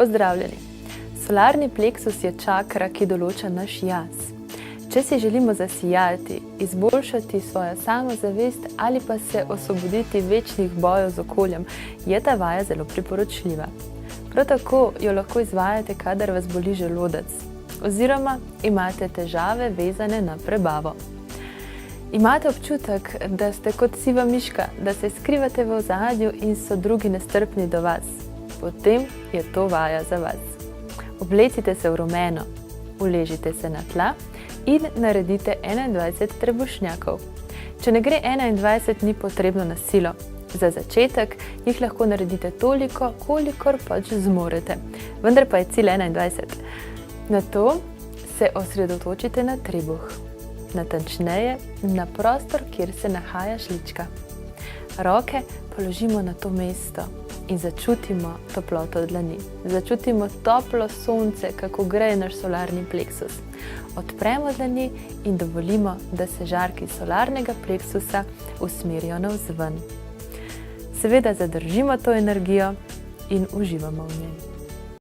Pozdravljeni! Solarni pleksus je čakra, ki določa naš jaz. Če si želimo zasijati, izboljšati svojo samozavest ali pa se osvoboditi večnih bojev z okoljem, je ta vaja zelo priporočljiva. Prav tako jo lahko izvajate, kadar vas boli želodec oziroma imate težave vezane na prebavo. Imate občutek, da ste kot siva miška, da se skrivate v ozadju in so drugi nestrpni do vas. Potem je to vaja za vas. Oblecite se v rumeno, uležite se na tla in naredite 21 trebušnjakov. Če ne gre 21, ni potrebno na silo. Za začetek jih lahko naredite toliko, kolikor pač zmorete. Vendar pa je cilj 21. Nato se osredotočite na trebuh. Natančneje na prostor, kjer se nahaja žlička. Roke položimo na to mesto in začutimo toploto dlani. Začutimo toplo sonce, kako greje naš solarni pleksus. Odpremo dlani in dovolimo, da se žarki solarnega pleksusa usmerijo navzven. Seveda zadržimo to energijo in uživamo v njej.